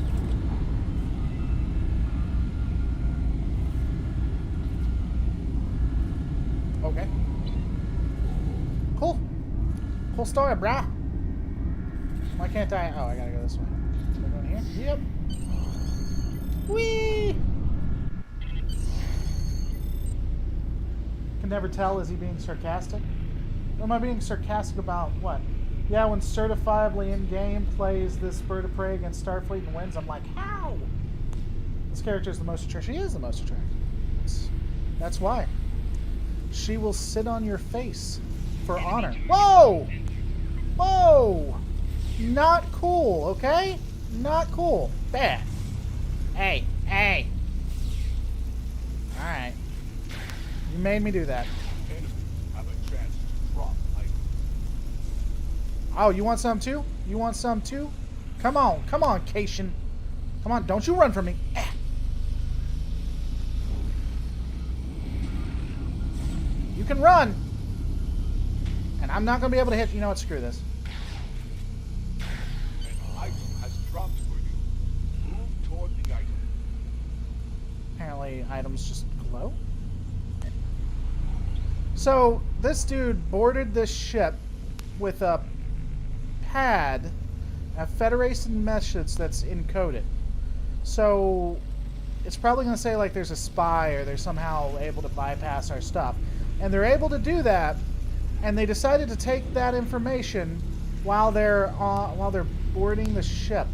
Okay. Cool. Cool story, brah. Why can't I? Oh, I gotta go this way. Am I going here? Yep. Whee! Can never tell. Is he being sarcastic? Or am I being sarcastic about what? Yeah, when certifiably in-game plays this bird of prey against Starfleet and wins, I'm like, how? This character is the most attractive. She is the most attractive. That's why. She will sit on your face for honor. Whoa! Whoa! Not cool, okay? Not cool. Bad. Hey, hey. Alright. You made me do that. Enemies have a chance to drop items. Oh, you want some too? You want some too? Come on, Cation. Come on, don't you run from me. You can run. And I'm not going to be able to hit you. You know what? Screw this. An item has dropped for you. Move toward the item. Apparently, items just glow. So, this dude boarded this ship with a pad, a Federation message that's encoded. So, it's probably going to say, like, there's a spy or they're somehow able to bypass our stuff. And they're able to do that, and they decided to take that information while they're boarding the ship.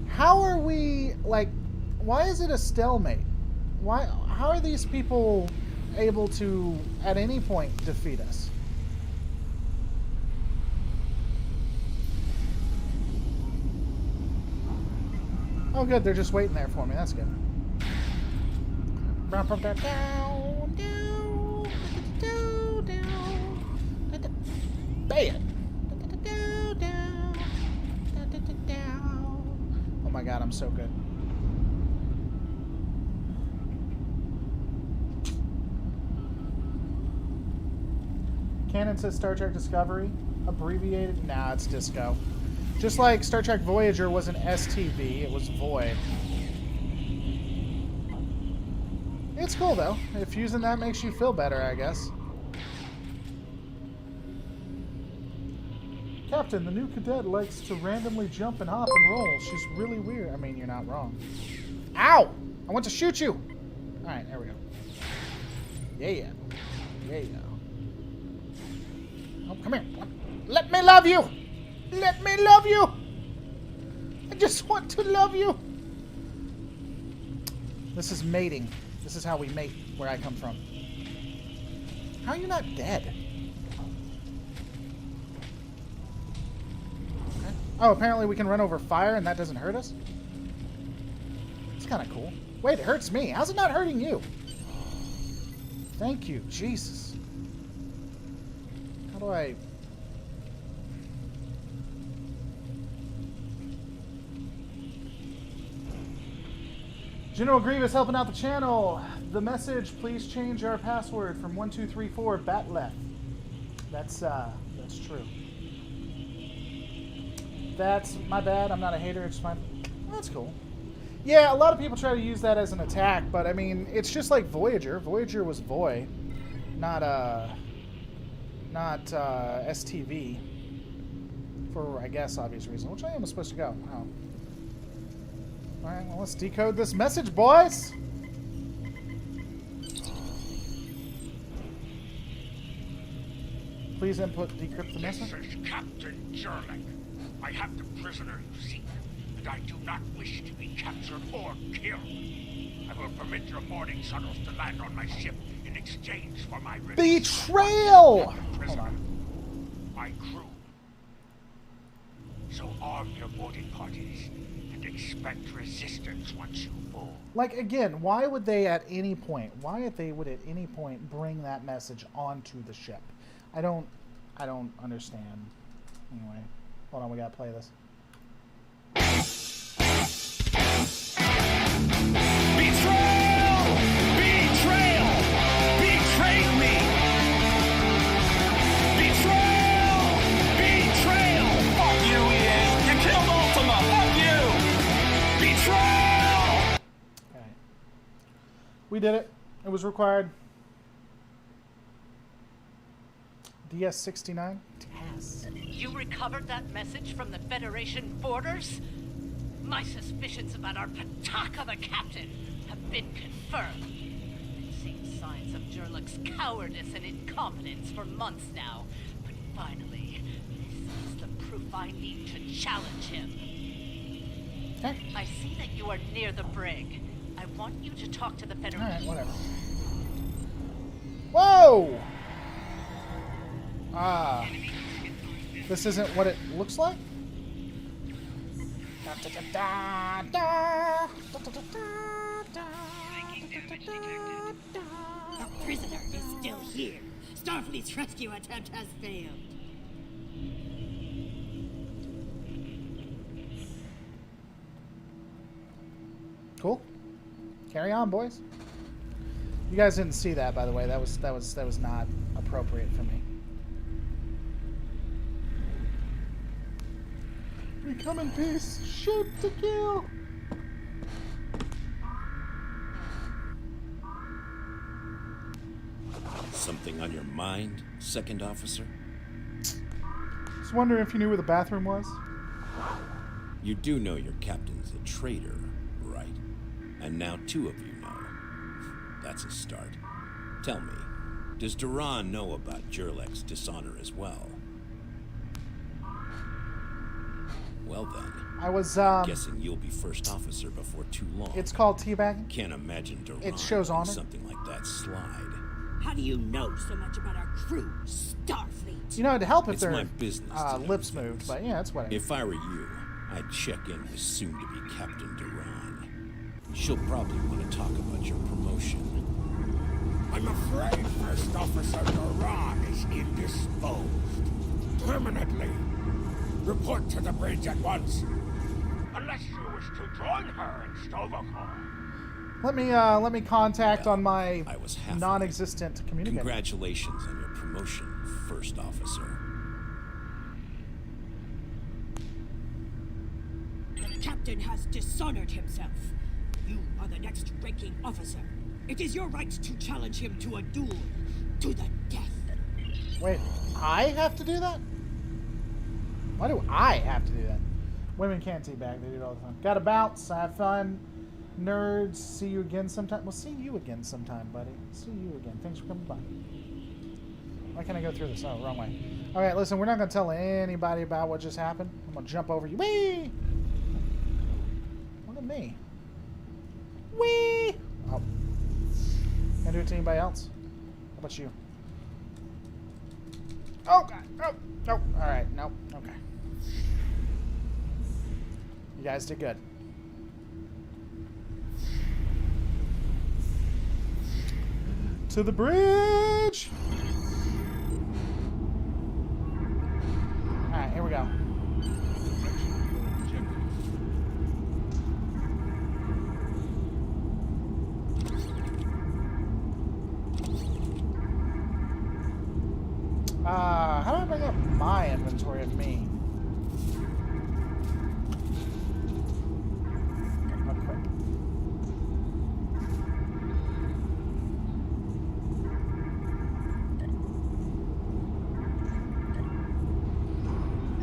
How are we, like, why is it a stalemate? How are these people able to, at any point, defeat us? Oh, good. They're just waiting there for me. That's good. Bad. Oh my god, I'm so good. Canon says Star Trek Discovery. Abbreviated? Nah, it's Disco. Just like Star Trek Voyager was an STV, it was Void. It's cool though. If using that makes you feel better, I guess. Captain, the new cadet likes to randomly jump and hop and roll. She's really weird. I mean, you're not wrong. Ow! I want to shoot you! Alright, there we go. Yeah. Yeah. Oh, come here. Let me love you! Let me love you! I just want to love you! This is mating. This is how we mate where I come from. How are you not dead? Okay. Oh, apparently we can run over fire and that doesn't hurt us? It's kind of cool. Wait, it hurts me. How's it not hurting you? Thank you, Jesus. How do I... General Grievous helping out the channel. The message, please change our password from 1234 batleth. That's true. That's my bad. I'm not a hater. It's fine. Well, that's cool. Yeah, a lot of people try to use that as an attack, but I mean, it's just like Voyager. Voyager was Voy, not STV. For, I guess, obvious reason. Which way am I supposed to go? Oh. Alright, well, let's decode this message, boys! Please decrypt the message. This is Captain Jurlik. I have the prisoner you seek, and I do not wish to be captured or killed. I will permit your boarding shuttles to land on my ship in exchange for my release. Betrayal! Hold on. My crew. So arm your boarding parties and expect resistance once you board. Like, again, why would they at any point bring that message onto the ship? I don't understand. Anyway, hold on, we gotta play this. Betrayal! Betrayal! Betrayed me! Betrayal! Betrayal! Fuck you, EA! You killed Ultima! Fuck you! Betrayal! Alright. We did it. It was required. DS-69? TAS. You recovered that message from the Federation borders? My suspicions about our Pkwy the captain have been confirmed. I've seen signs of Jurlik's cowardice and incompetence for months now. But finally, this is the proof I need to challenge him. Okay. I see that you are near the brig. I want you to talk to the Federation. Alright, whatever. Whoa! Ah. This isn't what it looks like? The prisoner is still here. Starfleet's rescue attempt has failed. Cool. Carry on, boys. You guys didn't see that, by the way. That was not appropriate for me. We come in peace. Ship to kill. Something on your mind, second officer? Just wondering if you knew where the bathroom was. You do know your captain's a traitor, right? And now two of you know. That's a start. Tell me, does Duran know about Jurlik's dishonor as well? Well then, I was guessing you'll be first officer before too long. It's called teabagging. Can't imagine Duran It shows letting honor. something like that slide. How do you know so much about our crew, Starfleet? You know, it'd help if It's their my business to know lips things. moved, but yeah, that's whatever. If I were you, I'd check in with soon-to-be Captain Duran. She'll probably want to talk about your promotion. I'm afraid First Officer Duran is indisposed. Permanently. Report to the bridge at once. Unless you wish to join her in Stovacor. Let me contact Well, on my I was half non-existent communicator. Congratulations on your promotion, First Officer. The captain has dishonored himself. You are the next ranking officer. It is your right to challenge him to a duel, to the death. Wait, I have to do that? Why do I have to do that? Women can't teabag, they do it all the time. Gotta bounce, have fun. Nerds, see you again sometime. We'll see you again sometime, buddy. See you again. Thanks for coming by. Why can't I go through this? Oh, wrong way. Alright, listen, we're not gonna tell anybody about what just happened. I'm gonna jump over you. Whee! Look at me. Whee! Oh. Can't do it to anybody else. How about you? Oh, God. Oh, no. Alright, nope. Okay. You guys did good. To the bridge! Alright, here we go. How do I bring up my inventory of me? Equip.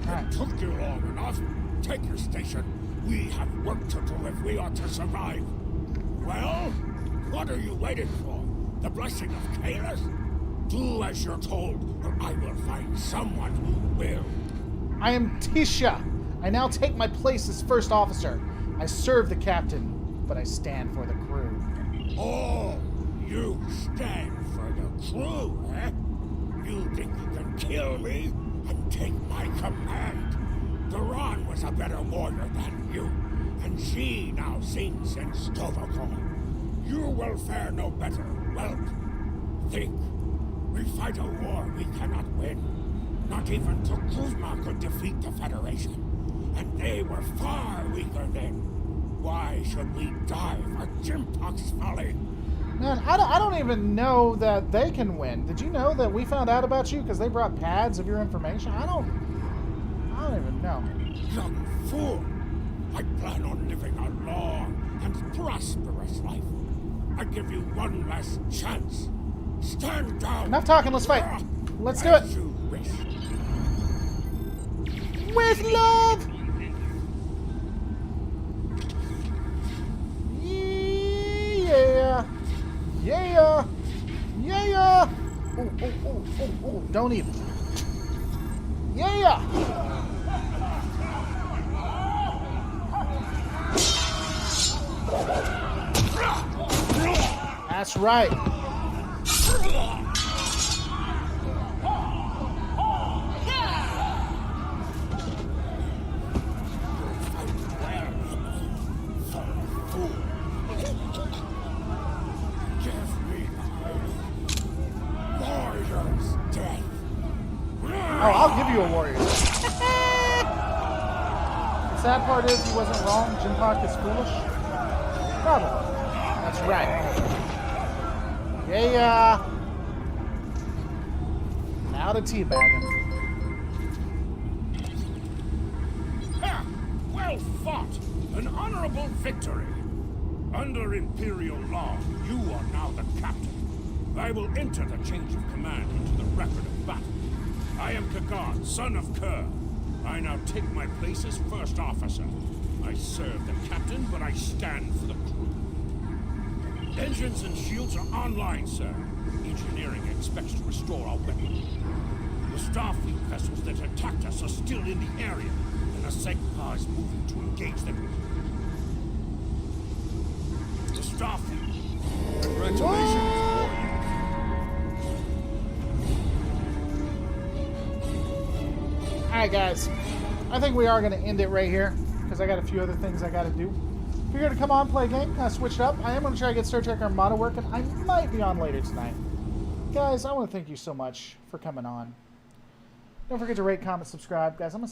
It took you long enough. Take your station. We have work to do if we are to survive. Well, what are you waiting for? The blessing of Kalis? Do as you're told, or I will find someone who will. I am Tisha. I now take my place as first officer. I serve the captain, but I stand for the crew. Oh, you stand for the crew, eh? You think you can kill me and take my command? Duran was a better warrior than you, and she now sings in Stovokol. You will fare no better, whelp. Think. We fight a war we cannot win. Not even Kuzma could defeat the Federation. And they were far weaker then. Why should we die for Jimpok's folly? Man, I don't even know that they can win. Did you know that we found out about you because they brought pads of your information? I don't even know. Young fool! I plan on living a long and prosperous life. I give you one last chance. Stand down! Enough talking, let's fight. Let's do it! As you wish. With love! Yeah! Yeah! Yeah! Oh, don't even. Yeah! That's right. Oh, I'll give you a warrior. The sad part is he wasn't wrong. Jimpok is foolish. Probably. That's right. Yeah. Now to teabagging. Well fought! An honorable victory! Under Imperial law, you are now the captain. I will enter the change of command into the record of battle. I am Kagan, son of Kerr. I now take my place as first officer. I serve the captain, but I stand for the crew. Engines and shields are online, sir. Engineering expects to restore our weapons. The Starfleet vessels that attacked us are still in the area, and the Segpa is moving to engage them. The Starfleet. Congratulations, warriors. Alright, guys. I think we are going to end it right here, because I got a few other things I got to do. If you're going to come on, play a game, kind of switch it up. I am going to try to get Star Trek Armada working. I might be on later tonight. Guys, I want to thank you so much for coming on. Don't forget to rate, comment, subscribe. Guys, I'm going to